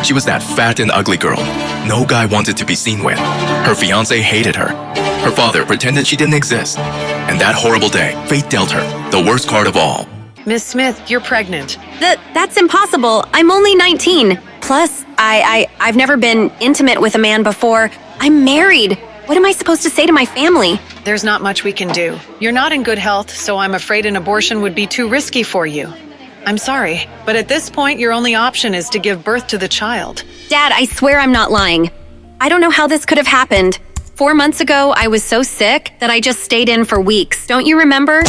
She was that fat and ugly girl no guy wanted to be seen with. Her fiancé hated her. Her father pretended she didn't exist. And that horrible day, fate dealt her the worst card of all. Miss Smith, you're pregnant. That's impossible. I'm only 19. Plus, I've never been intimate with a man before. I'm married. What am I supposed to say to my family? There's not much we can do. You're not in good health, so I'm afraid an abortion would be too risky for you. I'm sorry, but at this point, your only option is to give birth to the child. Dad, I swear I'm not lying. I don't know how this could have happened. 4 months ago, I was so sick that I just stayed in for weeks. Don't you remember?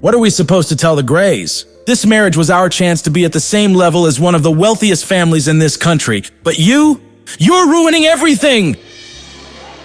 What are we supposed to tell the Grays? This marriage was our chance to be at the same level as one of the wealthiest families in this country. But you're ruining everything!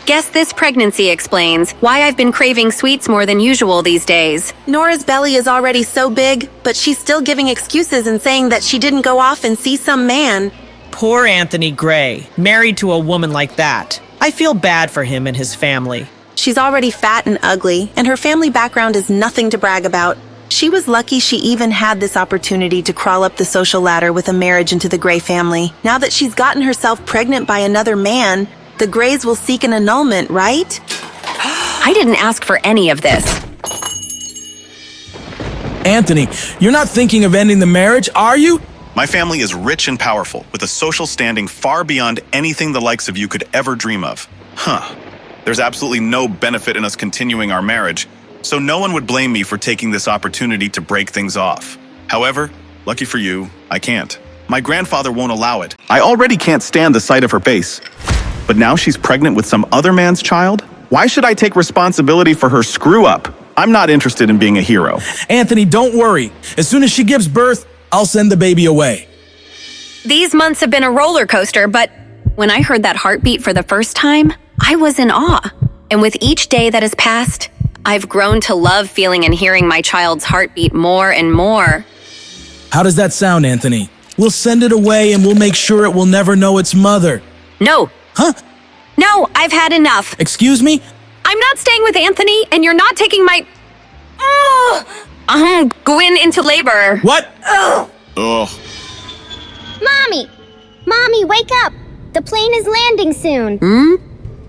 Guess this pregnancy explains why I've been craving sweets more than usual these days. Nora's belly is already so big, but she's still giving excuses and saying that she didn't go off and see some man. Poor Anthony Gray, married to a woman like that. I feel bad for him and his family. She's already fat and ugly, and her family background is nothing to brag about. She was lucky she even had this opportunity to crawl up the social ladder with a marriage into the Gray family. Now that she's gotten herself pregnant by another man, the Grays will seek an annulment, right? I didn't ask for any of this. Anthony, you're not thinking of ending the marriage, are you? My family is rich and powerful, with a social standing far beyond anything the likes of you could ever dream of. There's absolutely no benefit in us continuing our marriage, so no one would blame me for taking this opportunity to break things off. However, lucky for you, I can't. My grandfather won't allow it. I already can't stand the sight of her face. But now she's pregnant with some other man's child? Why should I take responsibility for her screw-up? I'm not interested in being a hero. Anthony, don't worry. As soon as she gives birth, I'll send the baby away. These months have been a roller coaster, but when I heard that heartbeat for the first time, I was in awe. And with each day that has passed, I've grown to love feeling and hearing my child's heartbeat more and more. How does that sound, Anthony? We'll send it away and we'll make sure it will never know its mother. No. Huh? No, I've had enough. Excuse me? I'm not staying with Anthony, and you're not taking my... going into labor. What? Ugh. Mommy, wake up! The plane is landing soon.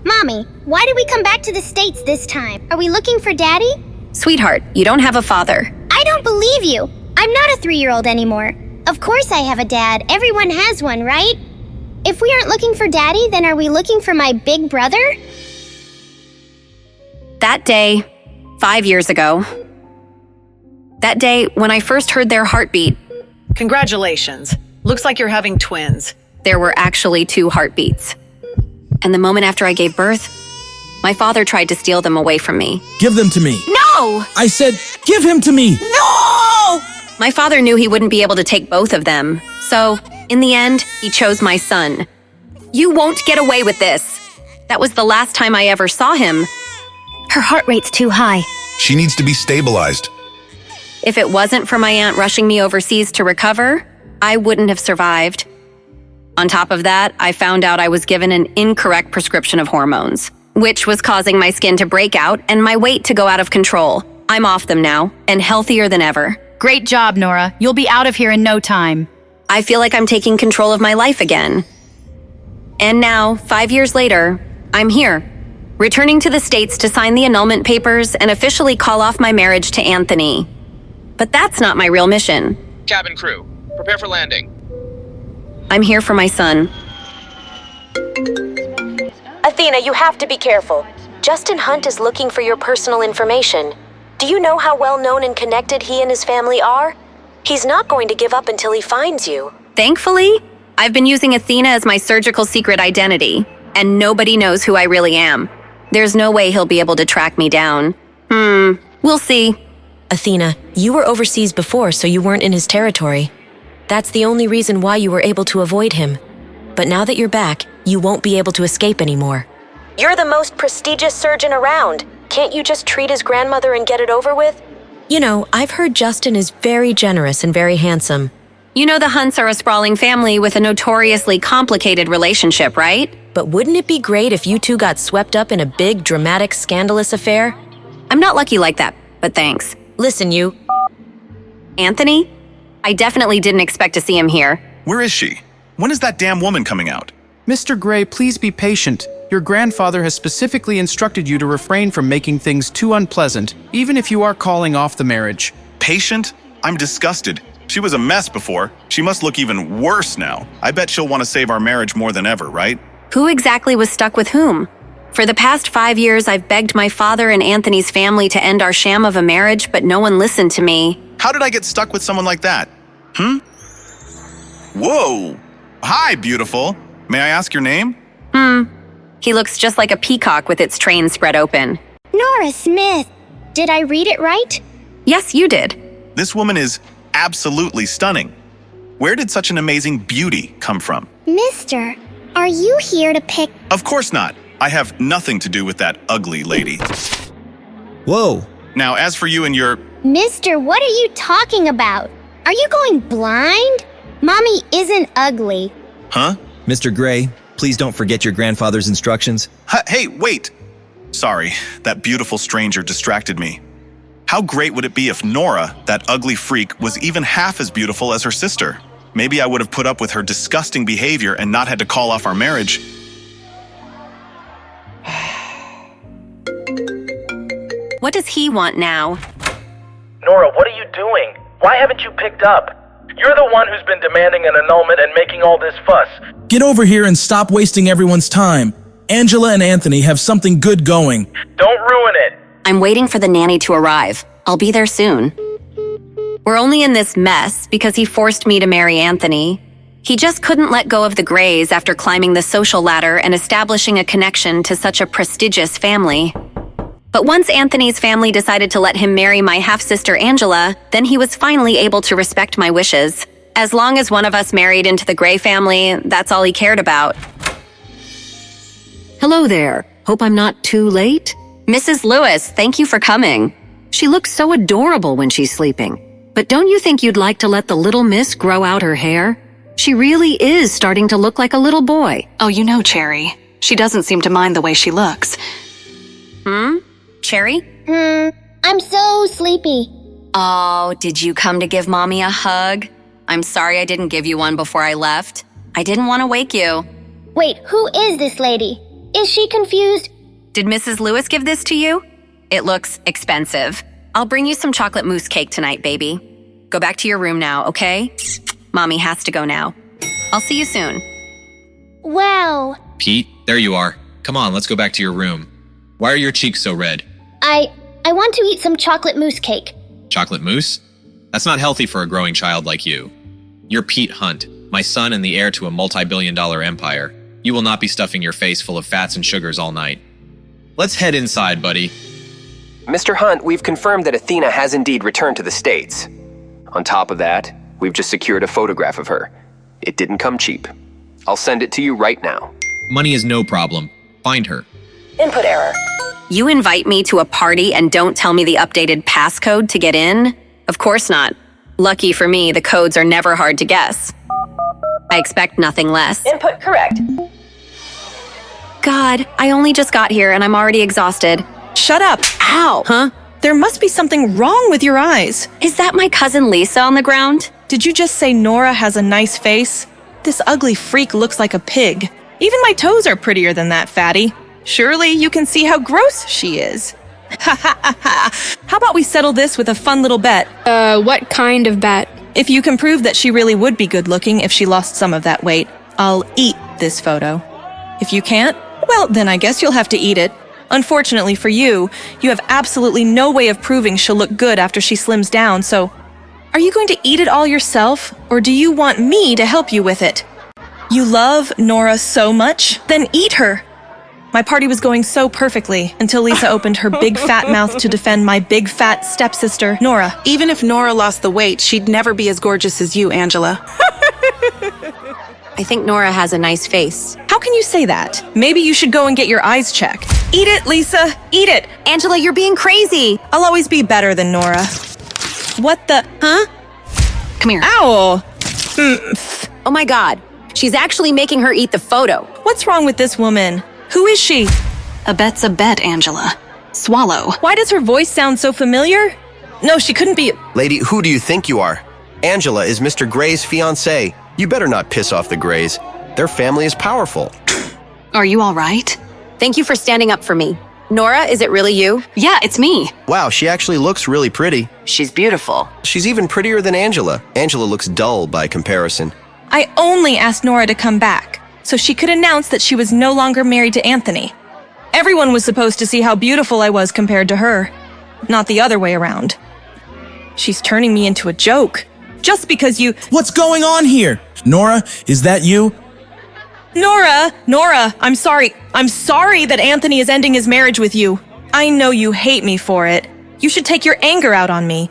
Mommy, why did we come back to the States this time? Are we looking for Daddy? Sweetheart, you don't have a father. I don't believe you. I'm not a 3-year-old anymore. Of course I have a dad. Everyone has one, right? If we aren't looking for Daddy, then are we looking for my big brother? That day, 5 years ago, that day when I first heard their heartbeat, Congratulations. Looks like you're having twins. there were actually 2 heartbeats. And the moment after I gave birth, my father tried to steal them away from me. Give them to me. No! I said, give him to me. No! My father knew he wouldn't be able to take both of them. So, in the end, he chose my son. You won't get away with this. That was the last time I ever saw him. Her heart rate's too high. She needs to be stabilized. If it wasn't for my aunt rushing me overseas to recover, I wouldn't have survived. On top of that, I found out I was given an incorrect prescription of hormones, which was causing my skin to break out and my weight to go out of control. I'm off them now, and healthier than ever. Great job, Nora. You'll be out of here in no time. I feel like I'm taking control of my life again. And now, 5 years later, I'm here, returning to the States to sign the annulment papers and officially call off my marriage to Anthony. But that's not my real mission. Cabin crew, prepare for landing. I'm here for my son. Athena, you have to be careful. Justin Hunt is looking for your personal information. Do you know how well known and connected he and his family are? He's not going to give up until he finds you. Thankfully, I've been using Athena as my surgical secret identity, and nobody knows who I really am. There's no way he'll be able to track me down. We'll see. Athena, you were overseas before, so you weren't in his territory. That's the only reason why you were able to avoid him. But now that you're back, you won't be able to escape anymore. You're the most prestigious surgeon around. Can't you just treat his grandmother and get it over with? You know, I've heard Justin is very generous and very handsome. You know the Hunts are a sprawling family with a notoriously complicated relationship, right? But wouldn't it be great if you two got swept up in a big, dramatic, scandalous affair? I'm not lucky like that, but thanks. Listen, you... Anthony? I definitely didn't expect to see him here. Where is she? When is that damn woman coming out? Mr. Gray, please be patient. Your grandfather has specifically instructed you to refrain from making things too unpleasant, even if you are calling off the marriage. Patient? I'm disgusted. She was a mess before. She must look even worse now. I bet she'll want to save our marriage more than ever, right? Who exactly was stuck with whom? For the past 5 years, I've begged my father and Anthony's family to end our sham of a marriage, but no one listened to me. How did I get stuck with someone like that? Whoa! Hi, beautiful. May I ask your name? He looks just like a peacock with its train spread open. Nora Smith. Did I read it right? Yes, you did. This woman is absolutely stunning. Where did such an amazing beauty come from? Mister, are you here to pick? Of course not. I have nothing to do with that ugly lady. Whoa. Now, as for you and your... Mister, what are you talking about? Are you going blind? Mommy isn't ugly. Huh? Mr. Gray, please don't forget your grandfather's instructions. Hey, wait! Sorry, that beautiful stranger distracted me. How great would it be if Nora, that ugly freak, was even half as beautiful as her sister? Maybe I would have put up with her disgusting behavior and not had to call off our marriage. What does he want now? Nora, what are you doing? Why haven't you picked up? You're the one who's been demanding an annulment and making all this fuss. Get over here and stop wasting everyone's time. Angela and Anthony have something good going. Don't ruin it. I'm waiting for the nanny to arrive. I'll be there soon. We're only in this mess because he forced me to marry Anthony. He just couldn't let go of the Grays after climbing the social ladder and establishing a connection to such a prestigious family. But once Anthony's family decided to let him marry my half-sister Angela, then he was finally able to respect my wishes. As long as one of us married into the Gray family, that's all he cared about. Hello there. Hope I'm not too late. Mrs. Lewis, thank you for coming. She looks so adorable when she's sleeping. But don't you think you'd like to let the little miss grow out her hair? She really is starting to look like a little boy. Oh, you know, Cherry. She doesn't seem to mind the way she looks. Cherry? I'm so sleepy. Oh, did you come to give Mommy a hug? I'm sorry I didn't give you one before I left. I didn't want to wake you. Wait, who is this lady? Is she confused? Did Mrs. Lewis give this to you? It looks expensive. I'll bring you some chocolate mousse cake tonight, baby. Go back to your room now, okay? Mommy has to go now. I'll see you soon. Wow. Pete, there you are. Come on, let's go back to your room. Why are your cheeks so red? I want to eat some chocolate mousse cake. Chocolate mousse? That's not healthy for a growing child like you. You're Pete Hunt, my son and the heir to a multi-billion-dollar empire. You will not be stuffing your face full of fats and sugars all night. Let's head inside, buddy. Mr. Hunt, we've confirmed that Athena has indeed returned to the States. On top of that, we've just secured a photograph of her. It didn't come cheap. I'll send it to you right now. Money is no problem. Find her. Input error. You invite me to a party and don't tell me the updated passcode to get in? Of course not. Lucky for me, the codes are never hard to guess. I expect nothing less. Input correct. God, I only just got here and I'm already exhausted. Shut up. Ow! Huh? There must be something wrong with your eyes. Is that my cousin Lisa on the ground? Did you just say Nora has a nice face? This ugly freak looks like a pig. Even my toes are prettier than that, fatty. Surely you can see how gross she is. Ha ha ha ha. How about we settle this with a fun little bet? What kind of bet? If you can prove that she really would be good looking if she lost some of that weight, I'll eat this photo. If you can't, well, then I guess you'll have to eat it. Unfortunately for you, you have absolutely no way of proving she'll look good after she slims down, so are you going to eat it all yourself, or do you want me to help you with it? You love Nora so much? Then eat her! My party was going so perfectly until Lisa opened her big fat mouth to defend my big fat stepsister, Nora. Even if Nora lost the weight, she'd never be as gorgeous as you, Angela. I think Nora has a nice face. How can you say that? Maybe you should go and get your eyes checked. Eat it, Lisa! Eat it! Angela, you're being crazy! I'll always be better than Nora. What the... Huh? Come here. Ow! Oh my God. She's actually making her eat the photo. What's wrong with this woman? Who is she? A bet's a bet, Angela. Swallow. Why does her voice sound so familiar? No, she couldn't be... Lady, who do you think you are? Angela is Mr. Gray's fiancée. You better not piss off the Greys. Their family is powerful. Are you all right? Thank you for standing up for me. Nora, is it really you? Yeah, it's me. Wow, she actually looks really pretty. She's beautiful. She's even prettier than Angela. Angela looks dull by comparison. I only asked Nora to come back, so she could announce that she was no longer married to Anthony. Everyone was supposed to see how beautiful I was compared to her, not the other way around. She's turning me into a joke, just because you— What's going on here? Nora, is that you? Nora, I'm sorry. I'm sorry that Anthony is ending his marriage with you. I know you hate me for it. You should take your anger out on me.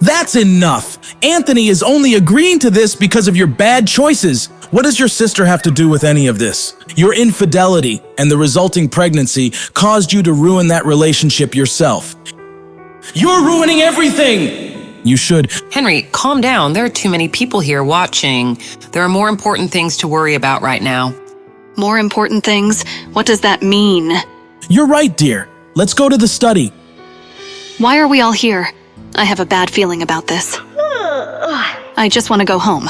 That's enough. Anthony is only agreeing to this because of your bad choices. What does your sister have to do with any of this? Your infidelity and the resulting pregnancy caused you to ruin that relationship yourself. You're ruining everything! You should— Henry, calm down. There are too many people here watching. There are more important things to worry about right now. More important things? What does that mean? You're right, dear. Let's go to the study. Why are we all here? I have a bad feeling about this. I just want to go home.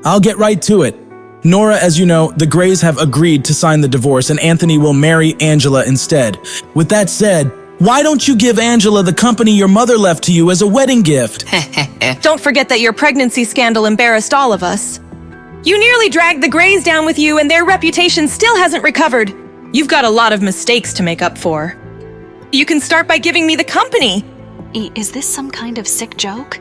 I'll get right to it. Nora, as you know, the Greys have agreed to sign the divorce and Anthony will marry Angela instead. With that said, why don't you give Angela the company your mother left to you as a wedding gift? Don't forget that your pregnancy scandal embarrassed all of us. You nearly dragged the Greys down with you and their reputation still hasn't recovered. You've got a lot of mistakes to make up for. You can start by giving me the company. Is this some kind of sick joke?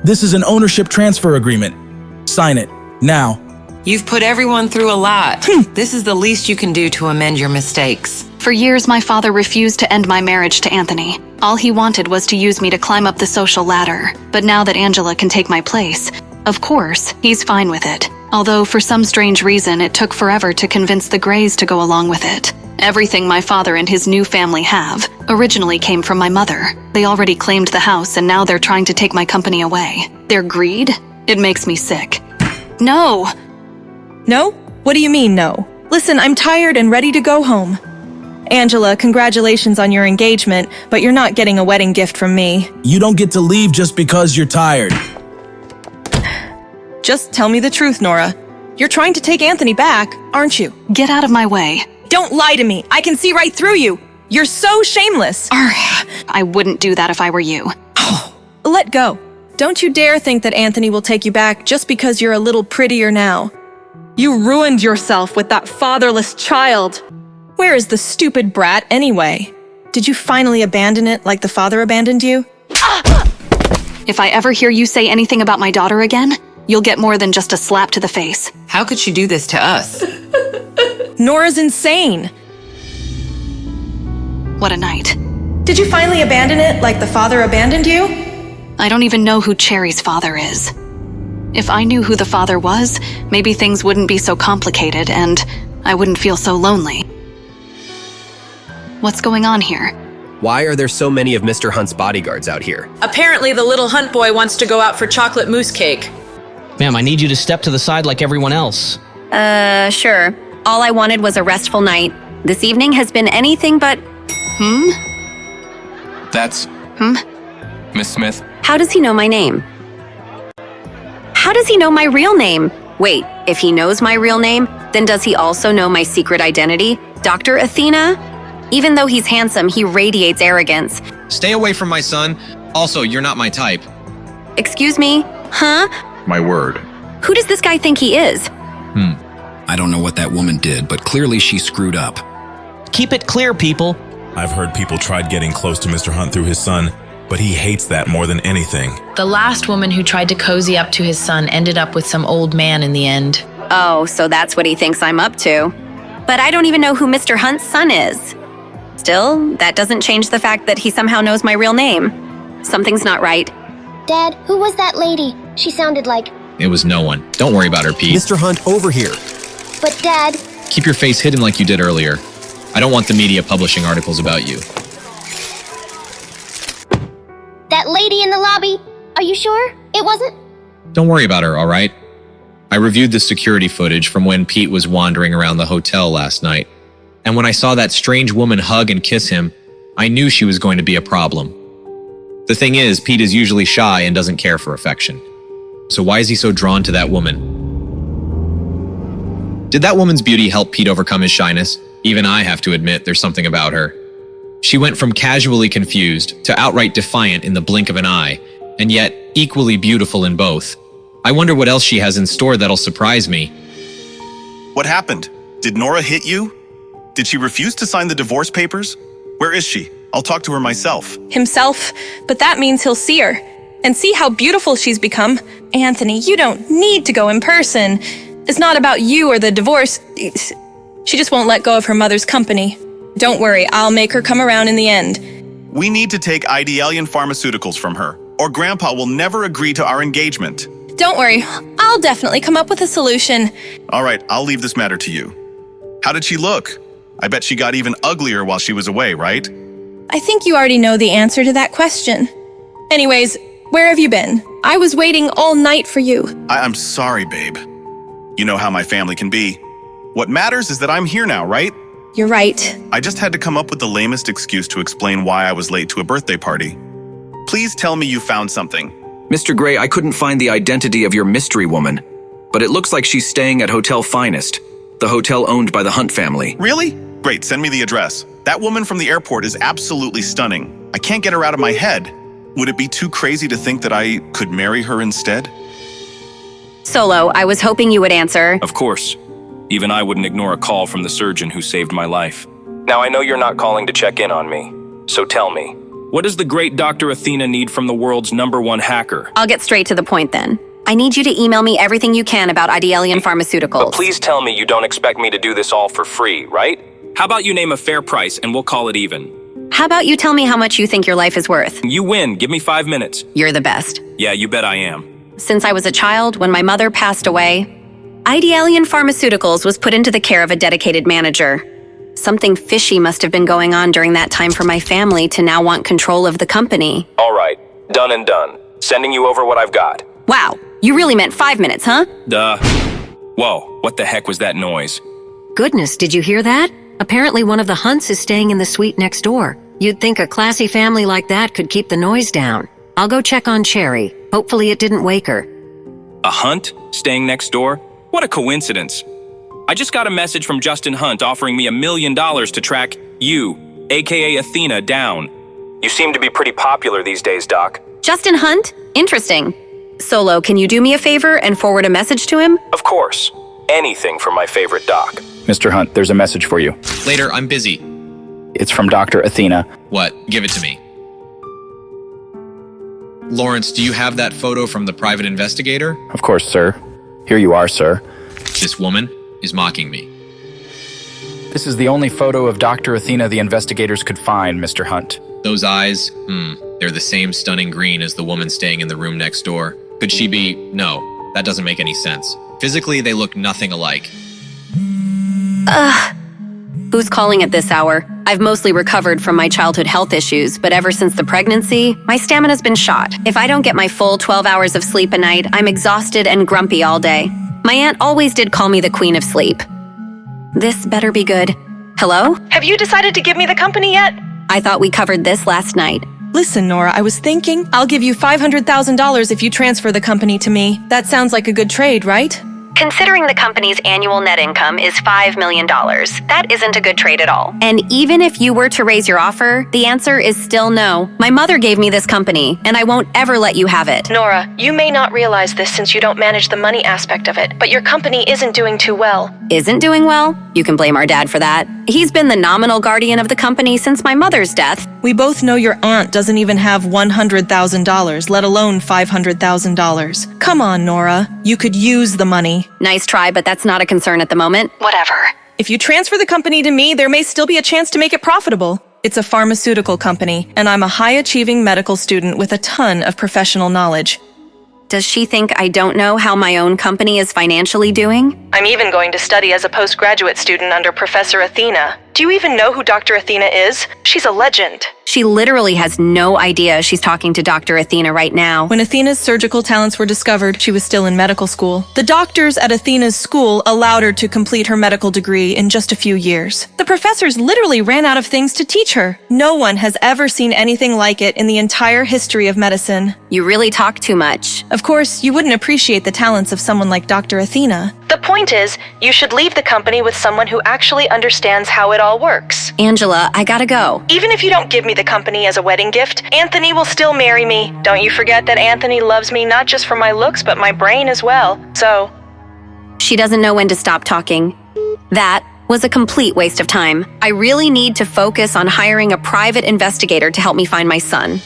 This is an ownership transfer agreement. Sign it, now. You've put everyone through a lot. This is the least you can do to amend your mistakes. For years, my father refused to end my marriage to Anthony. All he wanted was to use me to climb up the social ladder. But now that Angela can take my place, of course, he's fine with it. Although for some strange reason, it took forever to convince the Greys to go along with it. Everything my father and his new family have originally came from my mother. They already claimed the house and now they're trying to take my company away. Their greed? It makes me sick. No! No? What do you mean, no? Listen, I'm tired and ready to go home. Angela, congratulations on your engagement, but you're not getting a wedding gift from me. You don't get to leave just because you're tired. Just tell me the truth, Nora. You're trying to take Anthony back, aren't you? Get out of my way. Don't lie to me. I can see right through you. You're so shameless. I wouldn't do that if I were you. Let go. Don't you dare think that Anthony will take you back just because you're a little prettier now. You ruined yourself with that fatherless child. Where is the stupid brat anyway? Did you finally abandon it like the father abandoned you? If I ever hear you say anything about my daughter again, you'll get more than just a slap to the face. How could she do this to us? Nora's insane. What a night. Did you finally abandon it like the father abandoned you? I don't even know who Cherry's father is. If I knew who the father was, maybe things wouldn't be so complicated and I wouldn't feel so lonely. What's going on here? Why are there so many of Mr. Hunt's bodyguards out here? Apparently the little Hunt boy wants to go out for chocolate mousse cake. Ma'am, I need you to step to the side like everyone else. Sure. All I wanted was a restful night. This evening has been anything but— That's Miss Smith. How does he know my name? How does he know my real name? Wait, if he knows my real name, then does he also know my secret identity? Dr. Athena? Even though he's handsome, he radiates arrogance. Stay away from my son. Also, you're not my type. Excuse me? Huh? My word. Who does this guy think he is? I don't know what that woman did, but clearly she screwed up. Keep it clear, people. I've heard people tried getting close to Mr. Hunt through his son, but he hates that more than anything. The last woman who tried to cozy up to his son ended up with some old man in the end. Oh, so that's what he thinks I'm up to. But I don't even know who Mr. Hunt's son is. Still, that doesn't change the fact that he somehow knows my real name. Something's not right. Dad, who was that lady? She sounded like— It was no one. Don't worry about her, Pete. Mr. Hunt, over here. But Dad— Keep your face hidden like you did earlier. I don't want the media publishing articles about you. That lady in the lobby? Are you sure? It wasn't? Don't worry about her, all right? I reviewed the security footage from when Pete was wandering around the hotel last night. And when I saw that strange woman hug and kiss him, I knew she was going to be a problem. The thing is, Pete is usually shy and doesn't care for affection. So why is he so drawn to that woman? Did that woman's beauty help Pete overcome his shyness? Even I have to admit there's something about her. She went from casually confused to outright defiant in the blink of an eye, and yet equally beautiful in both. I wonder what else she has in store that'll surprise me. What happened? Did Nora hit you? Did she refuse to sign the divorce papers? Where is she? I'll talk to her myself. Himself, but that means he'll see her and see how beautiful she's become. Anthony, you don't need to go in person. It's not about you or the divorce. She just won't let go of her mother's company. Don't worry, I'll make her come around in the end. We need to take Idealian Pharmaceuticals from her, or Grandpa will never agree to our engagement. Don't worry, I'll definitely come up with a solution. All right, I'll leave this matter to you. How did she look? I bet she got even uglier while she was away, right? I think you already know the answer to that question. Anyways, where have you been? I was waiting all night for you. I'm sorry, babe. You know how my family can be. What matters is that I'm here now, right? You're right. I just had to come up with the lamest excuse to explain why I was late to a birthday party. Please tell me you found something. Mr. Gray, I couldn't find the identity of your mystery woman, but it looks like she's staying at Hotel Finest, the hotel owned by the Hunt family. Really? Great, send me the address. That woman from the airport is absolutely stunning. I can't get her out of my head. Would it be too crazy to think that I could marry her instead? Solo, I was hoping you would answer. Of course. Even I wouldn't ignore a call from the surgeon who saved my life. Now I know you're not calling to check in on me, so tell me, what does the great Dr. Athena need from the world's #1 hacker? I'll get straight to the point then. I need you to email me everything you can about Idealian Pharmaceuticals. But please tell me you don't expect me to do this all for free, right? How about you name a fair price and we'll call it even? How about you tell me how much you think your life is worth? You win. Give me 5 minutes. You're the best. Yeah, you bet I am. Since I was a child, when my mother passed away, Idealian Pharmaceuticals was put into the care of a dedicated manager. Something fishy must have been going on during that time for my family to now want control of the company. All right, done and done. Sending you over what I've got. Wow, you really meant 5 minutes, huh? Duh. Whoa, what the heck was that noise? Goodness, did you hear that? Apparently one of the Hunts is staying in the suite next door. You'd think a classy family like that could keep the noise down. I'll go check on Cherry. Hopefully it didn't wake her. A Hunt staying next door? What a coincidence. I just got a message from Justin Hunt offering me $1 million to track you, aka Athena, down. You seem to be pretty popular these days, Doc. Justin Hunt? Interesting. Solo, can you do me a favor and forward a message to him? Of course. Anything for my favorite Doc. Mr. Hunt, there's a message for you. Later, I'm busy. It's from Dr. Athena. What? Give it to me. Lawrence, do you have that photo from the private investigator? Of course, sir. Here you are, sir. This woman is mocking me. This is the only photo of Dr. Athena the investigators could find, Mr. Hunt. Those eyes, they're the same stunning green as the woman staying in the room next door. Could she be? No, that doesn't make any sense. Physically, they look nothing alike. Who's calling at this hour? I've mostly recovered from my childhood health issues, but ever since the pregnancy, my stamina's been shot. If I don't get my full 12 hours of sleep a night, I'm exhausted and grumpy all day. My aunt always did call me the Queen of Sleep. This better be good. Hello? Have you decided to give me the company yet? I thought we covered this last night. Listen, Nora, I was thinking I'll give you $500,000 if you transfer the company to me. That sounds like a good trade, right? Considering the company's annual net income is $5 million, that isn't a good trade at all. And even if you were to raise your offer, the answer is still no. My mother gave me this company, and I won't ever let you have it. Nora, you may not realize this since you don't manage the money aspect of it, but your company isn't doing too well. Isn't doing well? You can blame our dad for that. He's been the nominal guardian of the company since my mother's death. We both know your aunt doesn't even have $100,000, let alone $500,000. Come on, Nora. You could use the money. Nice try, but that's not a concern at the moment. Whatever. If you transfer the company to me, there may still be a chance to make it profitable. It's a pharmaceutical company, and I'm a high-achieving medical student with a ton of professional knowledge. Does she think I don't know how my own company is financially doing? I'm even going to study as a postgraduate student under Professor Athena. Do you even know who Dr. Athena is? She's a legend. She literally has no idea she's talking to Dr. Athena right now. When Athena's surgical talents were discovered, she was still in medical school. The doctors at Athena's school allowed her to complete her medical degree in just a few years. The professors literally ran out of things to teach her. No one has ever seen anything like it in the entire history of medicine. You really talk too much. Of course, you wouldn't appreciate the talents of someone like Dr. Athena. The point is, you should leave the company with someone who actually understands how it all works. Angela, I gotta go. Even if you don't give me the company as a wedding gift, Anthony will still marry me. Don't you forget that Anthony loves me not just for my looks, but my brain as well. So... She doesn't know when to stop talking. That was a complete waste of time. I really need to focus on hiring a private investigator to help me find my son.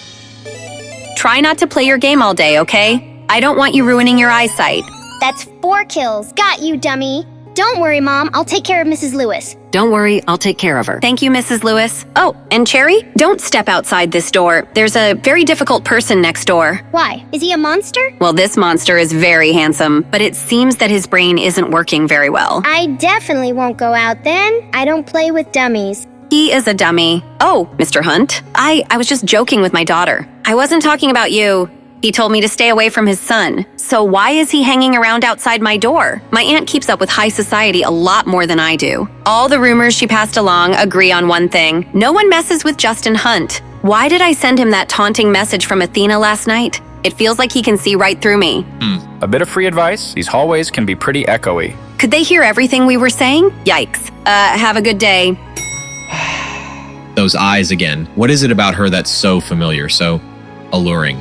Try not to play your game all day, okay? I don't want you ruining your eyesight. That's 4 kills. Got you, dummy. Don't worry, Mom. I'll take care of Mrs. Lewis. Don't worry, I'll take care of her. Thank you, Mrs. Lewis. Oh, and Cherry, don't step outside this door. There's a very difficult person next door. Why? Is he a monster? Well, this monster is very handsome, but it seems that his brain isn't working very well. I definitely won't go out then. I don't play with dummies. He is a dummy. Oh, Mr. Hunt, I was just joking with my daughter. I wasn't talking about you. He told me to stay away from his son. So why is he hanging around outside my door? My aunt keeps up with high society a lot more than I do. All the rumors she passed along agree on one thing. No one messes with Justin Hunt. Why did I send him that taunting message from Athena last night? It feels like he can see right through me. A bit of free advice. These hallways can be pretty echoey. Could they hear everything we were saying? Yikes. Have a good day. Those eyes again. What is it about her that's so familiar, so alluring?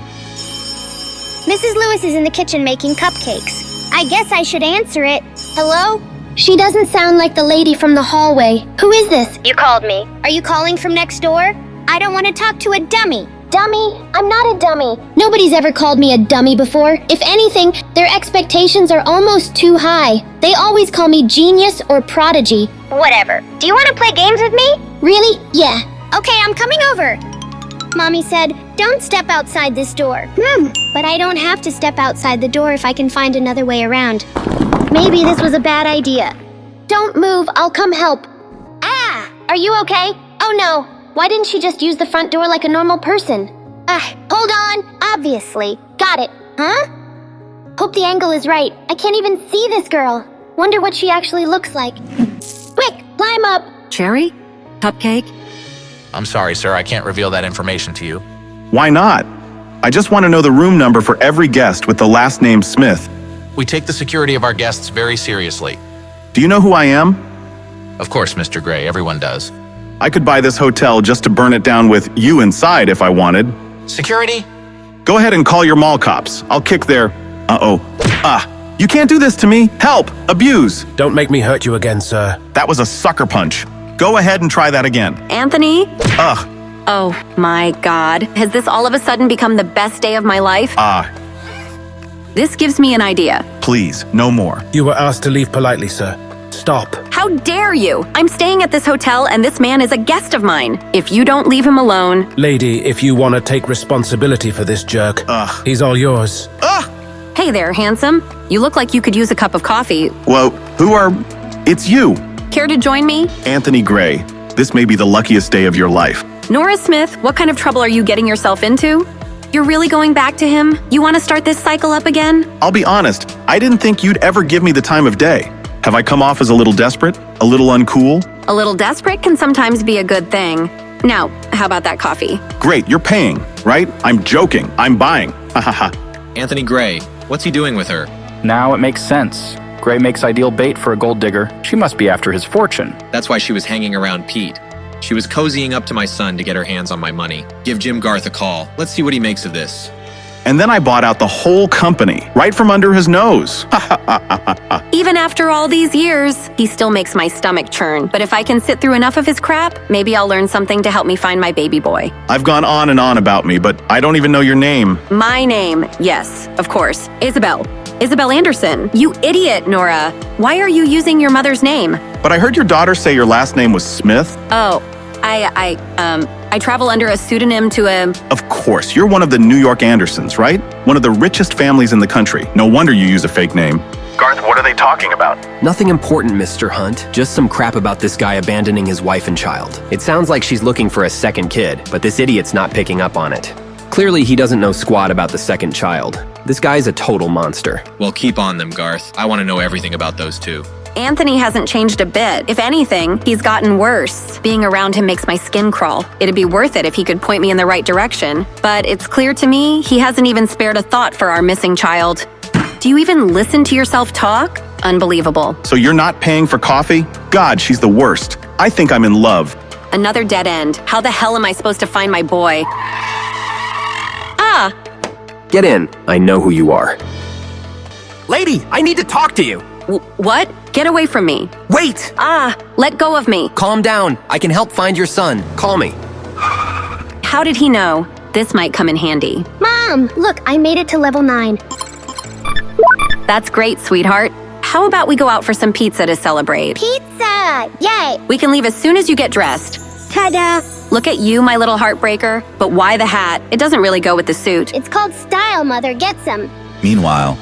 Mrs. Lewis is in the kitchen making cupcakes. I guess I should answer it. Hello? She doesn't sound like the lady from the hallway. Who is this? You called me. Are you calling from next door? I don't want to talk to a dummy. Dummy? I'm not a dummy. Nobody's ever called me a dummy before. If anything, their expectations are almost too high. They always call me genius or prodigy. Whatever. Do you want to play games with me? Really? Yeah. Okay, I'm coming over. Mommy said, don't step outside this door. But I don't have to step outside the door if I can find another way around. Maybe this was a bad idea. Don't move, I'll come help. Ah! Are you okay? Oh no. Why didn't she just use the front door like a normal person? Hold on. Obviously. Got it. Huh? Hope the angle is right. I can't even see this girl. Wonder what she actually looks like. Quick, climb up. Cherry? Cupcake? I'm sorry, sir. I can't reveal that information to you. Why not? I just want to know the room number for every guest with the last name Smith. We take the security of our guests very seriously. Do you know who I am? Of course, Mr. Gray. Everyone does. I could buy this hotel just to burn it down with you inside if I wanted. Security? Go ahead and call your mall cops. I'll kick their... You can't do this to me. Help! Abuse! Don't make me hurt you again, sir. That was a sucker punch. Go ahead and try that again. Anthony? Ugh. Oh my God. Has this all of a sudden become the best day of my life? This gives me an idea. Please, no more. You were asked to leave politely, sir. Stop. How dare you? I'm staying at this hotel and this man is a guest of mine. If you don't leave him alone... Lady, if you want to take responsibility for this jerk, he's all yours. Hey there, handsome. You look like you could use a cup of coffee. Whoa, It's you. Care to join me? Anthony Gray. This may be the luckiest day of your life. Nora Smith, what kind of trouble are you getting yourself into? You're really going back to him? You want to start this cycle up again? I'll be honest, I didn't think you'd ever give me the time of day. Have I come off as a little desperate? A little uncool? A little desperate can sometimes be a good thing. Now, how about that coffee? Great, you're paying, right? I'm joking. I'm buying. Ha ha ha. Anthony Gray, what's he doing with her? Now it makes sense. Gray makes ideal bait for a gold digger. She must be after his fortune. That's why she was hanging around Pete. She was cozying up to my son to get her hands on my money. Give Jim Garth a call. Let's see what he makes of this. And then I bought out the whole company, right from under his nose. Even after all these years, he still makes my stomach churn. But if I can sit through enough of his crap, maybe I'll learn something to help me find my baby boy. I've gone on and on about me, but I don't even know your name. My name, yes, of course. Isabel. Isabel Anderson. You idiot, Nora. Why are you using your mother's name? But I heard your daughter say your last name was Smith. Oh, I travel under a pseudonym to a... Of course, you're one of the New York Andersons, right? One of the richest families in the country. No wonder you use a fake name. Garth, what are they talking about? Nothing important, Mr. Hunt. Just some crap about this guy abandoning his wife and child. It sounds like she's looking for a second kid, but this idiot's not picking up on it. Clearly, he doesn't know squat about the second child. This guy's a total monster. Well, keep on them, Garth. I want to know everything about those two. Anthony hasn't changed a bit. If anything, he's gotten worse. Being around him makes my skin crawl. It'd be worth it if he could point me in the right direction. But it's clear to me he hasn't even spared a thought for our missing child. Do you even listen to yourself talk? Unbelievable. So you're not paying for coffee? God, she's the worst. I think I'm in love. Another dead end. How the hell am I supposed to find my boy? Ah! Get in. I know who you are. Lady, I need to talk to you. What? Get away from me. Wait! Ah! Let go of me. Calm down. I can help find your son. Call me. How did he know? This might come in handy. Mom, look, I made it to level 9. That's great, sweetheart. How about we go out for some pizza to celebrate? Pizza! Yay! We can leave as soon as you get dressed. Ta-da! Look at you, my little heartbreaker. But why the hat? It doesn't really go with the suit. It's called style, Mother. Get some. Meanwhile,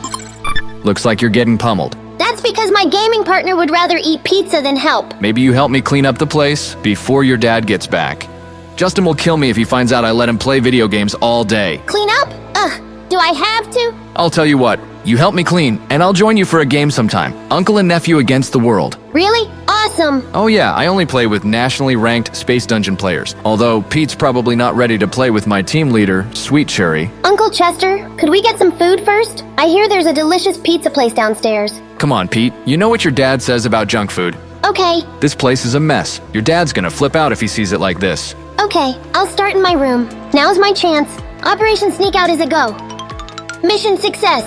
looks like you're getting pummeled. That's because my gaming partner would rather eat pizza than help. Maybe you help me clean up the place before your dad gets back. Justin will kill me if he finds out I let him play video games all day. Clean up? Ugh, do I have to? I'll tell you what, you help me clean, and I'll join you for a game sometime. Uncle and nephew against the world. Really? Awesome. Oh yeah, I only play with nationally ranked Space Dungeon players. Although Pete's probably not ready to play with my team leader, Sweet Cherry. Uncle Chester, could we get some food first? I hear there's a delicious pizza place downstairs. Come on, Pete. You know what your dad says about junk food. Okay. This place is a mess. Your dad's gonna flip out if he sees it like this. Okay, I'll start in my room. Now's my chance. Operation Sneak Out is a go. Mission success.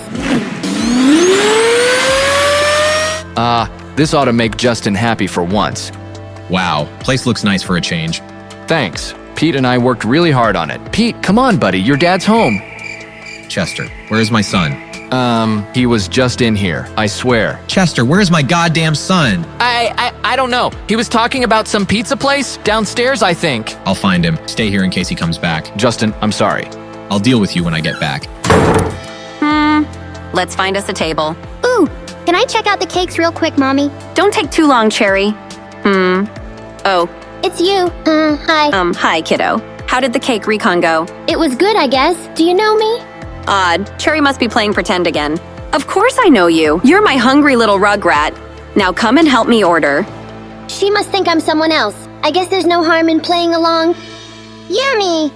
This ought to make Justin happy for once. Wow, place looks nice for a change. Thanks. Pete and I worked really hard on it. Pete, come on, buddy. Your dad's home. Chester, where is my son? He was just in here. I swear. Chester, where is my goddamn son? I don't know. He was talking about some pizza place downstairs, I think. I'll find him. Stay here in case he comes back. Justin, I'm sorry. I'll deal with you when I get back. Let's find us a table. Ooh, can I check out the cakes real quick, Mommy? Don't take too long, Cherry. Oh. It's you. Hi. Hi, kiddo. How did the cake recon go? It was good, I guess. Do you know me? Odd. Cherry must be playing pretend again. Of course I know you. You're my hungry little rugrat. Now come and help me order. She must think I'm someone else. I guess there's no harm in playing along. Yummy.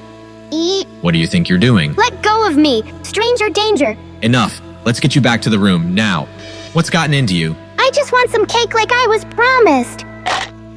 Eat. What do you think you're doing? Let go of me. Stranger danger. Enough. Let's get you back to the room, now. What's gotten into you? I just want some cake like I was promised.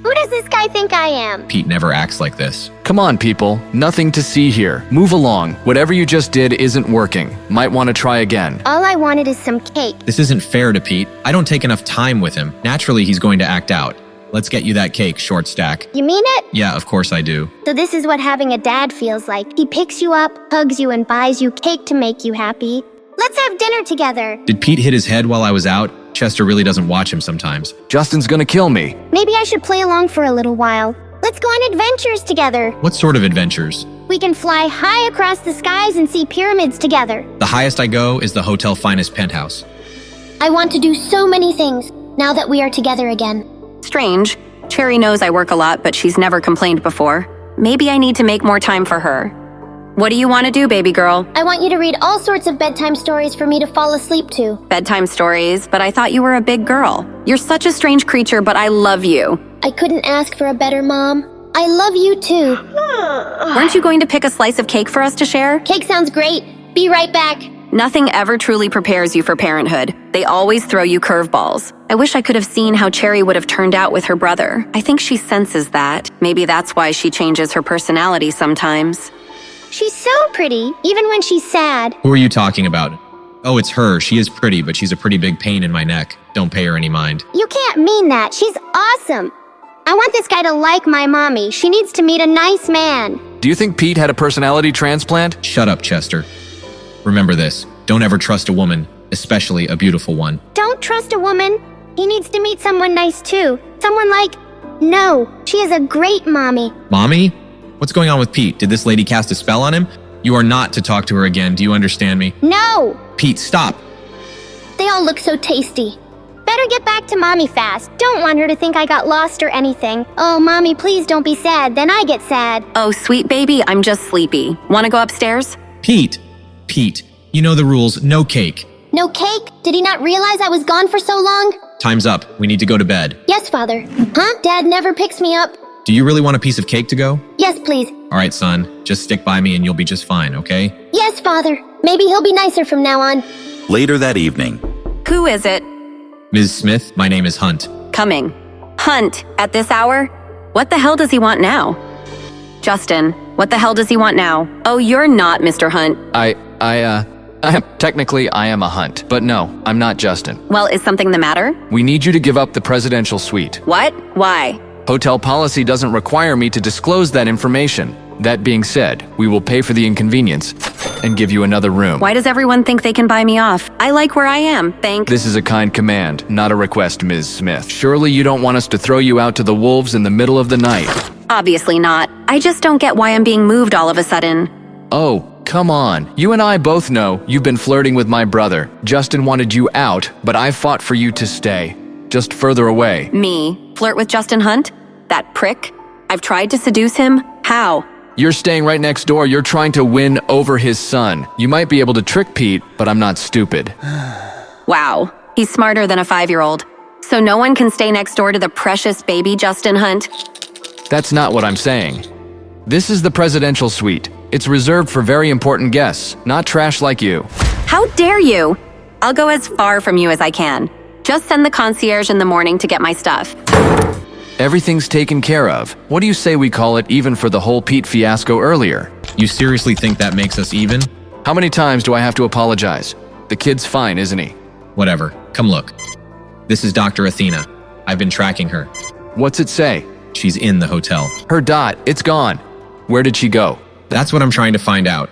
Who does this guy think I am? Pete never acts like this. Come on, people. Nothing to see here. Move along. Whatever you just did isn't working. Might want to try again. All I wanted is some cake. This isn't fair to Pete. I don't take enough time with him. Naturally, he's going to act out. Let's get you that cake, short stack. You mean it? Yeah, of course I do. So this is what having a dad feels like. He picks you up, hugs you, and buys you cake to make you happy. Let's have dinner together. Did Pete hit his head while I was out? Chester really doesn't watch him sometimes. Justin's gonna kill me. Maybe I should play along for a little while. Let's go on adventures together. What sort of adventures? We can fly high across the skies and see pyramids together. The highest I go is the Hotel Finest penthouse. I want to do so many things now that we are together again. Strange. Cherry knows I work a lot, but she's never complained before. Maybe I need to make more time for her. What do you want to do, baby girl? I want you to read all sorts of bedtime stories for me to fall asleep to. Bedtime stories, but I thought you were a big girl. You're such a strange creature, but I love you. I couldn't ask for a better mom. I love you too. Weren't you going to pick a slice of cake for us to share? Cake sounds great. Be right back. Nothing ever truly prepares you for parenthood. They always throw you curveballs. I wish I could have seen how Cherry would have turned out with her brother. I think she senses that. Maybe that's why she changes her personality sometimes. She's so pretty, even when she's sad. Who are you talking about? Oh, it's her. She is pretty, but she's a pretty big pain in my neck. Don't pay her any mind. You can't mean that. She's awesome. I want this guy to like my mommy. She needs to meet a nice man. Do you think Pete had a personality transplant? Shut up, Chester. Remember this. Don't ever trust a woman, especially a beautiful one. Don't trust a woman. He needs to meet someone nice too. Someone like... No, she is a great mommy. Mommy? What's going on with Pete? Did this lady cast a spell on him? You are not to talk to her again. Do you understand me? No! Pete, stop! They all look so tasty. Better get back to mommy fast. Don't want her to think I got lost or anything. Oh, mommy, please don't be sad. Then I get sad. Oh, sweet baby, I'm just sleepy. Want to go upstairs? Pete! Pete, you know the rules. No cake. No cake? Did he not realize I was gone for so long? Time's up. We need to go to bed. Yes, Father. Huh? Dad never picks me up. Do you really want a piece of cake to go? Yes, please. All right, son. Just stick by me and you'll be just fine, okay? Yes, Father. Maybe he'll be nicer from now on. Later that evening. Who is it? Ms. Smith, my name is Hunt. Coming. Hunt, at this hour? What the hell does he want now? Justin, what the hell does he want now? Oh, you're not Mr. Hunt. Technically, I am a Hunt, but no, I'm not Justin. Well, is something the matter? We need you to give up the presidential suite. What? Why? Hotel policy doesn't require me to disclose that information. That being said, we will pay for the inconvenience and give you another room. Why does everyone think they can buy me off? I like where I am, thank— This is a kind command, not a request, Ms. Smith. Surely you don't want us to throw you out to the wolves in the middle of the night. Obviously not. I just don't get why I'm being moved all of a sudden. Oh, come on. You and I both know you've been flirting with my brother. Justin wanted you out, but I fought for you to stay. Just further away. Me? Flirt with Justin Hunt? That prick? I've tried to seduce him? How? You're staying right next door. You're trying to win over his son. You might be able to trick Pete, but I'm not stupid. Wow. He's smarter than a 5-year-old. So no one can stay next door to the precious baby Justin Hunt? That's not what I'm saying. This is the presidential suite. It's reserved for very important guests, not trash like you. How dare you? I'll go as far from you as I can. Just send the concierge in the morning to get my stuff. Everything's taken care of. What do you say we call it even for the whole Pete fiasco earlier? You seriously think that makes us even? How many times do I have to apologize? The kid's fine, isn't he? Whatever. Come look. This is Dr. Athena. I've been tracking her. What's it say? She's in the hotel. Her dot, it's gone. Where did she go? That's what I'm trying to find out.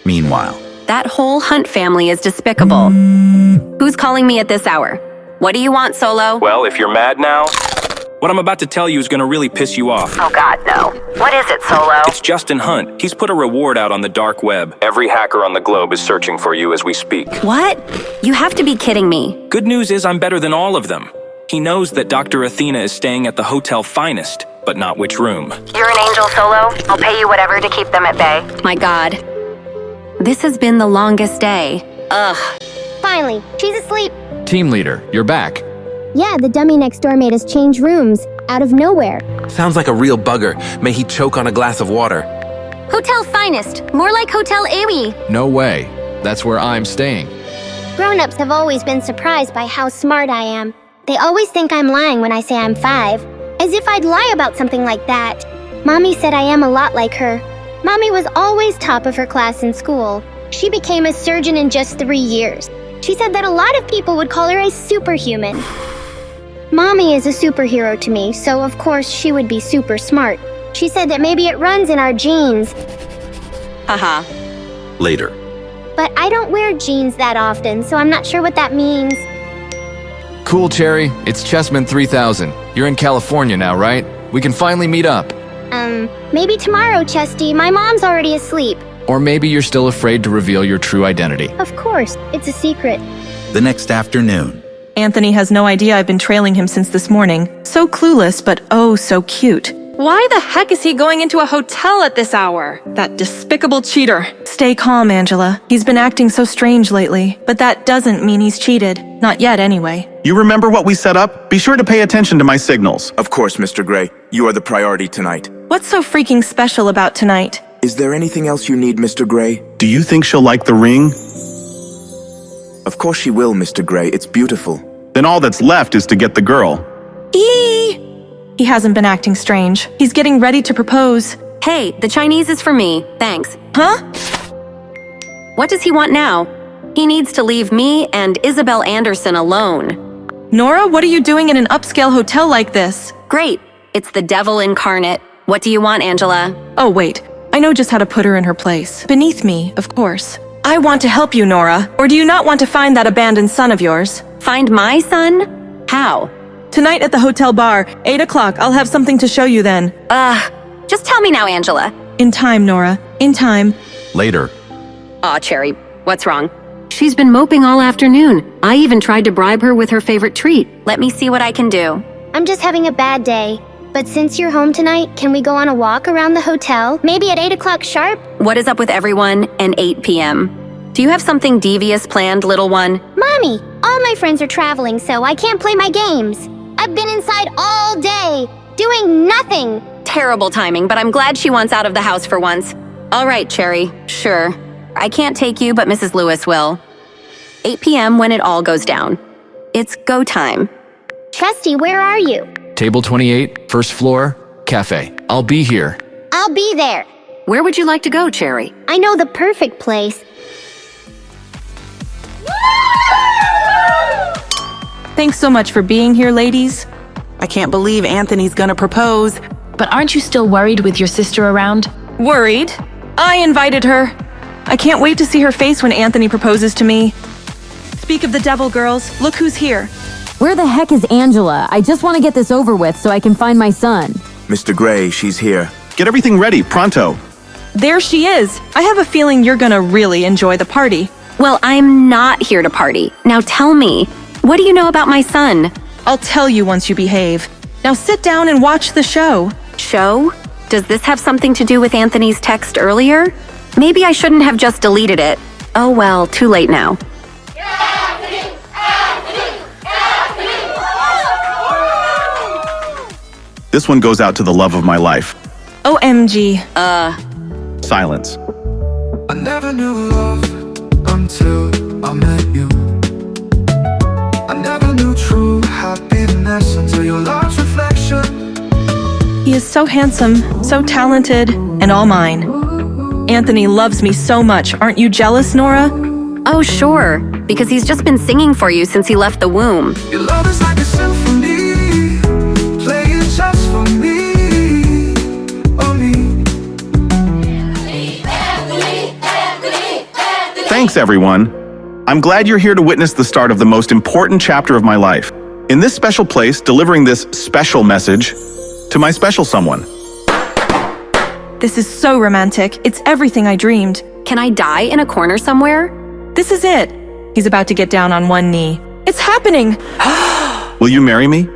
Meanwhile, that whole Hunt family is despicable. Who's calling me at this hour? What do you want, Solo? Well, if you're mad now, what I'm about to tell you is gonna really piss you off. Oh God, no. What is it, Solo? It's Justin Hunt. He's put a reward out on the dark web. Every hacker on the globe is searching for you as we speak. What? You have to be kidding me. Good news is I'm better than all of them. He knows that Dr. Athena is staying at the Hotel Finest, but not which room. You're an angel, Solo. I'll pay you whatever to keep them at bay. My God. This has been the longest day. Ugh. Finally, she's asleep. Team leader, you're back. Yeah, the dummy next door made us change rooms, out of nowhere. Sounds like a real bugger. May he choke on a glass of water. Hotel Finest, more like Hotel Awi. No way. That's where I'm staying. Grown-ups have always been surprised by how smart I am. They always think I'm lying when I say I'm 5, as if I'd lie about something like that. Mommy said I am a lot like her. Mommy was always top of her class in school. She became a surgeon in just 3 years. She said that a lot of people would call her a superhuman. Mommy is a superhero to me, so of course she would be super smart. She said that maybe it runs in our genes. Haha. Later. But I don't wear jeans that often, so I'm not sure what that means. Cool, Cherry. It's Chessman 3000. You're in California now, right? We can finally meet up. Maybe tomorrow, Chesty. My mom's already asleep. Or maybe you're still afraid to reveal your true identity. Of course, it's a secret. The next afternoon. Anthony has no idea I've been trailing him since this morning. So clueless, but oh so cute. Why the heck is he going into a hotel at this hour? That despicable cheater. Stay calm, Angela. He's been acting so strange lately, but that doesn't mean he's cheated. Not yet, anyway. You remember what we set up? Be sure to pay attention to my signals. Of course, Mr. Gray. You are the priority tonight. What's so freaking special about tonight? Is there anything else you need, Mr. Gray? Do you think she'll like the ring? Of course she will, Mr. Gray. It's beautiful. Then all that's left is to get the girl. He hasn't been acting strange. He's getting ready to propose. Hey, the Chinese is for me. Thanks. Huh? What does he want now? He needs to leave me and Isabel Anderson alone. Nora, what are you doing in an upscale hotel like this? Great. It's the devil incarnate. What do you want, Angela? Oh, wait. I know just how to put her in her place. Beneath me, of course. I want to help you, Nora. Or do you not want to find that abandoned son of yours? Find my son? How? Tonight at the hotel bar, 8 o'clock. I'll have something to show you then. Just tell me now, Angela. In time, Nora. In time. Later. Aw, Cherry. What's wrong? She's been moping all afternoon. I even tried to bribe her with her favorite treat. Let me see what I can do. I'm just having a bad day. But since you're home tonight, can we go on a walk around the hotel? Maybe at 8 o'clock sharp? What is up with everyone and 8 p.m.? Do you have something devious planned, little one? Mommy, all my friends are traveling, so I can't play my games. I've been inside all day, doing nothing. Terrible timing, but I'm glad she wants out of the house for once. All right, Cherry, sure. I can't take you, but Mrs. Lewis will. 8 p.m. when it all goes down. It's go time. Chesty, where are you? Table 28, first floor, cafe. I'll be here. I'll be there. Where would you like to go, Cherry? I know the perfect place. Thanks so much for being here, ladies. I can't believe Anthony's gonna propose. But aren't you still worried with your sister around? Worried? I invited her. I can't wait to see her face when Anthony proposes to me. Speak of the devil, girls. Look who's here. Where the heck is Angela? I just want to get this over with so I can find my son. Mr. Gray, she's here. Get everything ready, pronto. There she is. I have a feeling you're gonna really enjoy the party. Well, I'm not here to party. Now tell me, what do you know about my son? I'll tell you once you behave. Now sit down and watch the show. Show? Does this have something to do with Anthony's text earlier? Maybe I shouldn't have just deleted it. Oh well, too late now. This one goes out to the love of my life. OMG. Silence. I never knew love until I met you. I never knew true happiness until your love's reflection. He is so handsome, so talented, and all mine. Anthony loves me so much. Aren't you jealous, Nora? Oh, sure, because he's just been singing for you since he left the womb. Your love is like a symphony, playing just for me, oh me. Thanks, everyone. I'm glad you're here to witness the start of the most important chapter of my life. In this special place, delivering this special message to my special someone. This is so romantic. It's everything I dreamed. Can I die in a corner somewhere? This is it. He's about to get down on one knee. It's happening! Will you marry me?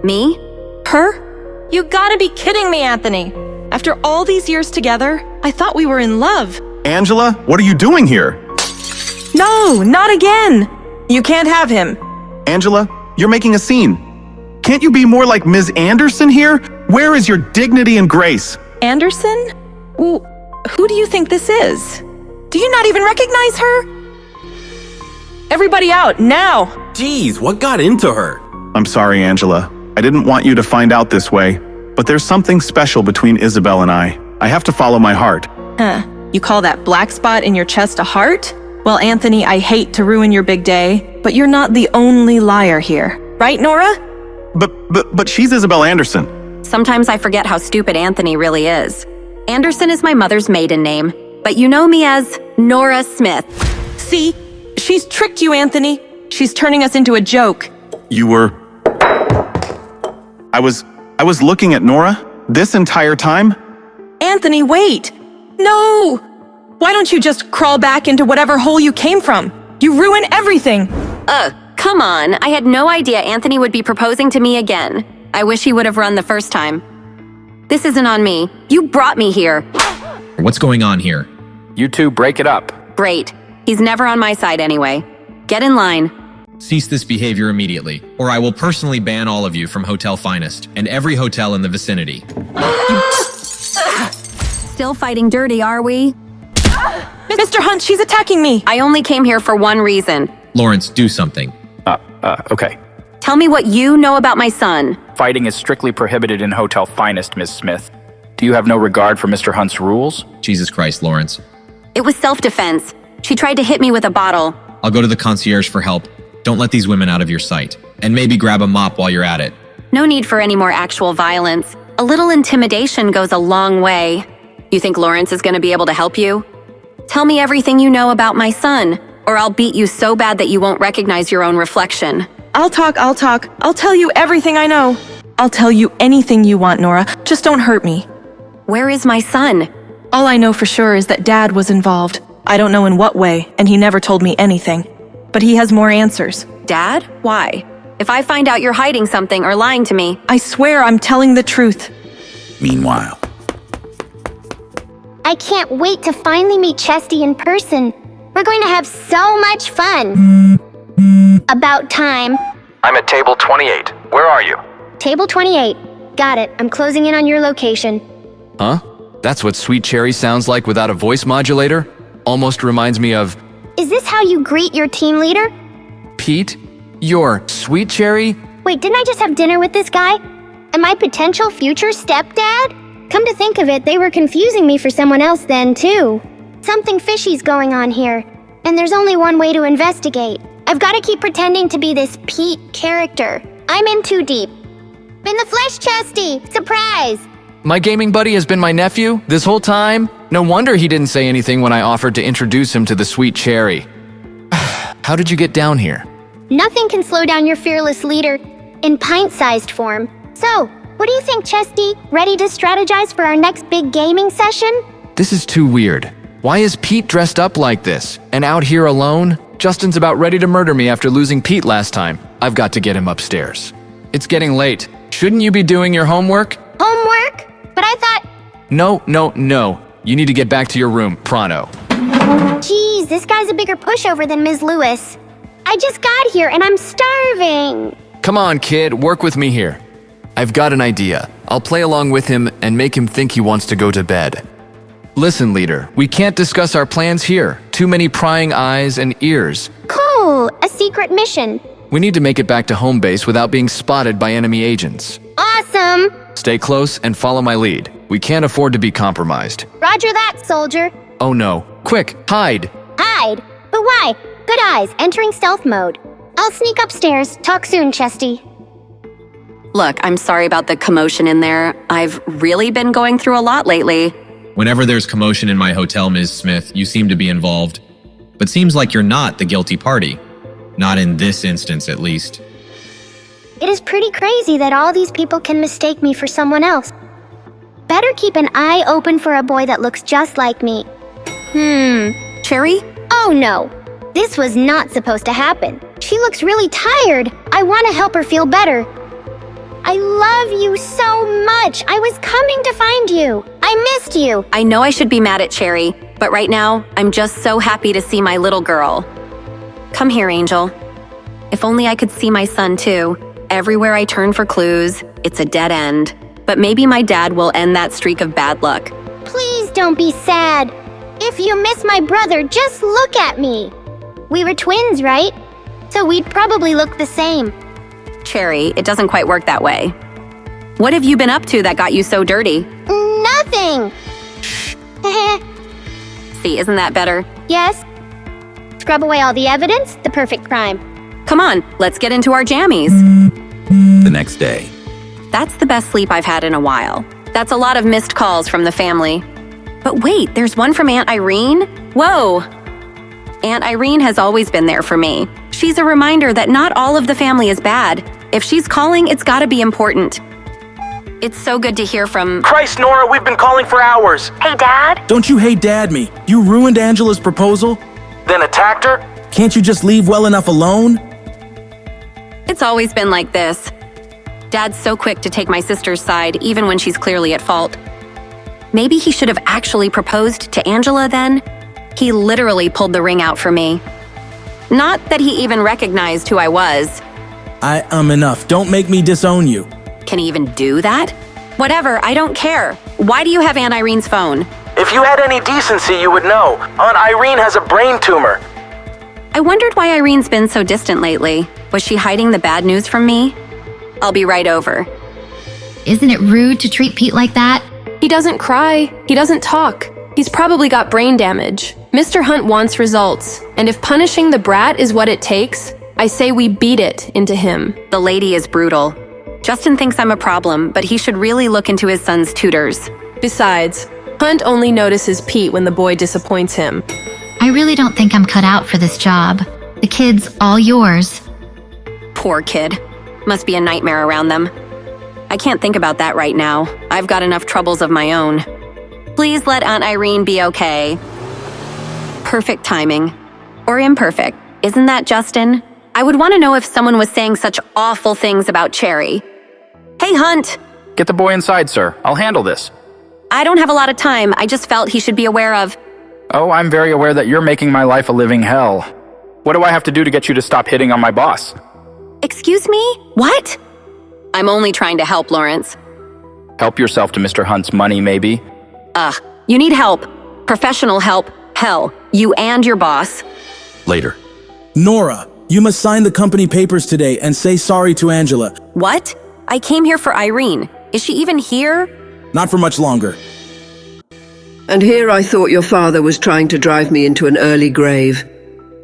Me? Her? You gotta be kidding me, Anthony. After all these years together, I thought we were in love. Angela, what are you doing here? No, not again! You can't have him. Angela, you're making a scene. Can't you be more like Ms. Anderson here? Where is your dignity and grace? Anderson? Well, who do you think this is? Do you not even recognize her? Everybody out, now! Jeez, what got into her? I'm sorry, Angela. I didn't want you to find out this way, but there's something special between Isabel and I. I have to follow my heart. Huh. You call that black spot in your chest a heart? Well, Anthony, I hate to ruin your big day, but you're not the only liar here. Right, Nora? But she's Isabel Anderson. Sometimes I forget how stupid Anthony really is. Anderson is my mother's maiden name, but you know me as Nora Smith. See? She's tricked you, Anthony. She's turning us into a joke. You were... I was looking at Nora this entire time? Anthony, wait! No! Why don't you just crawl back into whatever hole you came from? You ruin everything! Come on. I had no idea Anthony would be proposing to me again. I wish he would have run the first time. This isn't on me. You brought me here. What's going on here? You two break it up. Great. He's never on my side anyway. Get in line. Cease this behavior immediately, or I will personally ban all of you from Hotel Finest and every hotel in the vicinity. Still fighting dirty, are we? Mr. Hunt, she's attacking me! I only came here for one reason. Lawrence, do something. Okay. Tell me what you know about my son. Fighting is strictly prohibited in Hotel Finest, Miss Smith. Do you have no regard for Mr. Hunt's rules? Jesus Christ, Lawrence. It was self-defense. She tried to hit me with a bottle. I'll go to the concierge for help. Don't let these women out of your sight. And maybe grab a mop while you're at it. No need for any more actual violence. A little intimidation goes a long way. You think Lawrence is going to be able to help you? Tell me everything you know about my son, or I'll beat you so bad that you won't recognize your own reflection. I'll talk. I'll tell you everything I know. I'll tell you anything you want, Nora. Just don't hurt me. Where is my son? All I know for sure is that Dad was involved. I don't know in what way, and he never told me anything. But he has more answers. Dad? Why? If I find out you're hiding something or lying to me... I swear I'm telling the truth. Meanwhile... I can't wait to finally meet Chesty in person. We're going to have so much fun. About time. I'm at table 28. Where are you? Table 28. Got it. I'm closing in on your location. Huh? That's what Sweet Cherry sounds like without a voice modulator? Almost reminds me of... Is this how you greet your team leader? Pete? Your sweet cherry? Wait, didn't I just have dinner with this guy? And my potential future stepdad? Come to think of it, they were confusing me for someone else then, too. Something fishy's going on here, and there's only one way to investigate. I've got to keep pretending to be this Pete character. I'm in too deep. In the flesh, Chesty! Surprise! My gaming buddy has been my nephew this whole time? No wonder he didn't say anything when I offered to introduce him to the sweet cherry. How did you get down here? Nothing can slow down your fearless leader in pint-sized form. So, what do you think, Chesty? Ready to strategize for our next big gaming session? This is too weird. Why is Pete dressed up like this? And out here alone? Justin's about ready to murder me after losing Pete last time. I've got to get him upstairs. It's getting late. Shouldn't you be doing your homework? Homework? But I thought... No. You need to get back to your room, pronto. Geez, this guy's a bigger pushover than Ms. Lewis. I just got here and I'm starving. Come on, kid, work with me here. I've got an idea. I'll play along with him and make him think he wants to go to bed. Listen, leader, we can't discuss our plans here. Too many prying eyes and ears. Cool, a secret mission. We need to make it back to home base without being spotted by enemy agents. Awesome! Stay close and follow my lead. We can't afford to be compromised. Roger that, soldier. Oh no. Quick, hide! Hide? But why? Good eyes, entering stealth mode. I'll sneak upstairs. Talk soon, Chesty. Look, I'm sorry about the commotion in there. I've really been going through a lot lately. Whenever there's commotion in my hotel, Ms. Smith, you seem to be involved. But seems like you're not the guilty party. Not in this instance, at least. It is pretty crazy that all these people can mistake me for someone else. Better keep an eye open for a boy that looks just like me. Cherry? Oh no. This was not supposed to happen. She looks really tired. I want to help her feel better. I love you so much. I was coming to find you. I missed you. I know I should be mad at Cherry, but right now, I'm just so happy to see my little girl. Come here, Angel. If only I could see my son too. Everywhere I turn for clues, it's a dead end. But maybe my dad will end that streak of bad luck. Please don't be sad. If you miss my brother, just look at me. We were twins, right? So we'd probably look the same. Cherry, it doesn't quite work that way. What have you been up to that got you so dirty? Nothing. See, isn't that better? Yes. Scrub away all the evidence, the perfect crime. Come on, let's get into our jammies. The next day. That's the best sleep I've had in a while. That's a lot of missed calls from the family. But wait, there's one from Aunt Irene? Whoa! Aunt Irene has always been there for me. She's a reminder that not all of the family is bad. If she's calling, it's gotta be important. It's so good to hear from— Christ, Nora, we've been calling for hours. Hey, Dad? Don't you hate Dad me? You ruined Angela's proposal, then attacked her? Can't you just leave well enough alone? It's always been like this. Dad's so quick to take my sister's side, even when she's clearly at fault. Maybe he should have actually proposed to Angela then? He literally pulled the ring out for me. Not that he even recognized who I was. Enough. Don't make me disown you. Can he even do that? Whatever, I don't care. Why do you have Aunt Irene's phone? If you had any decency, you would know. Aunt Irene has a brain tumor. I wondered why Irene's been so distant lately. Was she hiding the bad news from me? I'll be right over. Isn't it rude to treat Pete like that? He doesn't cry. He doesn't talk. He's probably got brain damage. Mr. Hunt wants results, and if punishing the brat is what it takes, I say we beat it into him. The lady is brutal. Justin thinks I'm a problem, but he should really look into his son's tutors. Besides, Hunt only notices Pete when the boy disappoints him. I really don't think I'm cut out for this job. The kid's all yours. Poor kid. Must be a nightmare around them. I can't think about that right now. I've got enough troubles of my own. Please let Aunt Irene be okay. Perfect timing. Or imperfect. Isn't that, Justin? I would want to know if someone was saying such awful things about Cherry. Hey, Hunt! Get the boy inside, sir. I'll handle this. I don't have a lot of time. I just felt he should be aware of— Oh, I'm very aware that you're making my life a living hell. What do I have to do to get you to stop hitting on my boss? Excuse me? What? I'm only trying to help, Lawrence. Help yourself to Mr. Hunt's money, maybe? You need help. Professional help. Hell, you and your boss. Later. Nora, You must sign the company papers today and say sorry to Angela. What? I came here for Irene. Is she even here? Not for much longer. And here I thought your father was trying to drive me into an early grave.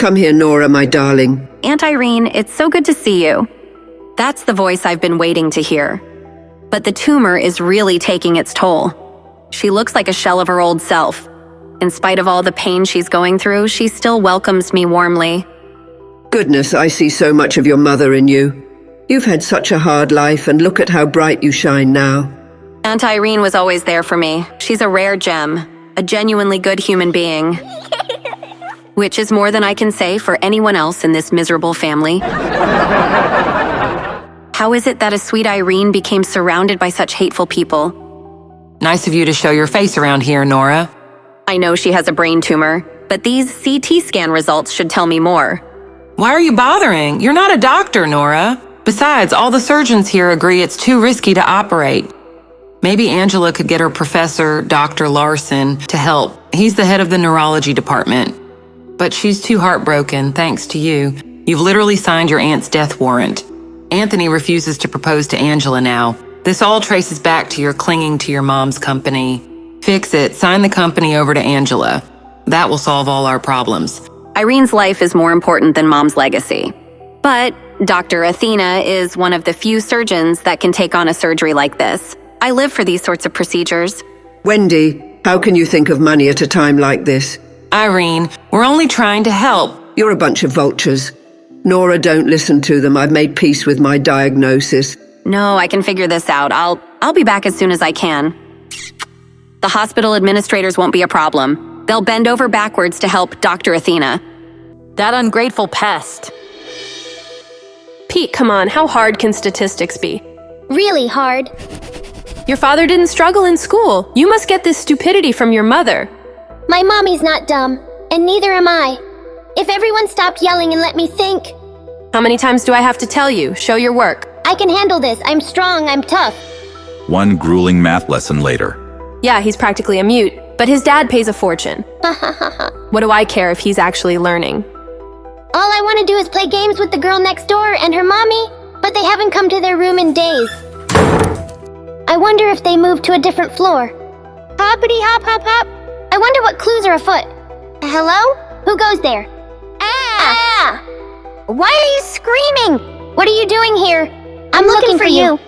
Come here, Nora, my darling. Aunt Irene, it's so good to see you. That's the voice I've been waiting to hear. But the tumor is really taking its toll. She looks like a shell of her old self. In spite of all the pain she's going through, she still welcomes me warmly. Goodness, I see so much of your mother in you. You've had such a hard life, and look at how bright you shine now. Aunt Irene was always there for me. She's a rare gem, a genuinely good human being. Which is more than I can say for anyone else in this miserable family. How is it that a sweet Irene became surrounded by such hateful people? Nice of you to show your face around here, Nora. I know she has a brain tumor, but these CT scan results should tell me more. Why are you bothering? You're not a doctor, Nora. Besides, all the surgeons here agree it's too risky to operate. Maybe Angela could get her professor, Dr. Larson, to help. He's the head of the neurology department. But she's too heartbroken, thanks to you. You've literally signed your aunt's death warrant. Anthony refuses to propose to Angela now. This all traces back to your clinging to your mom's company. Fix it. Sign the company over to Angela. That will solve all our problems. Irene's life is more important than Mom's legacy. But Dr. Athena is one of the few surgeons that can take on a surgery like this. I live for these sorts of procedures. Wendy, how can you think of money at a time like this? Irene, we're only trying to help. You're a bunch of vultures. Nora, don't listen to them. I've made peace with my diagnosis. No, I can figure this out. I'll be back as soon as I can. The hospital administrators won't be a problem. They'll bend over backwards to help Dr. Athena. That ungrateful pest. Pete, come on, how hard can statistics be? Really hard. Your father didn't struggle in school. You must get this stupidity from your mother. My mommy's not dumb, and neither am I. If everyone stopped yelling and let me think. How many times do I have to tell you? Show your work. I can handle this. I'm strong. I'm tough. One grueling math lesson later. Yeah, he's practically a mute, but his dad pays a fortune. What do I care if he's actually learning? All I want to do is play games with the girl next door and her mommy, but they haven't come to their room in days. I wonder if they moved to a different floor. Hoppity hop hop hop. I wonder what clues are afoot. Hello? Who goes there? Ah! Why are you screaming? What are you doing here? I'm looking for you.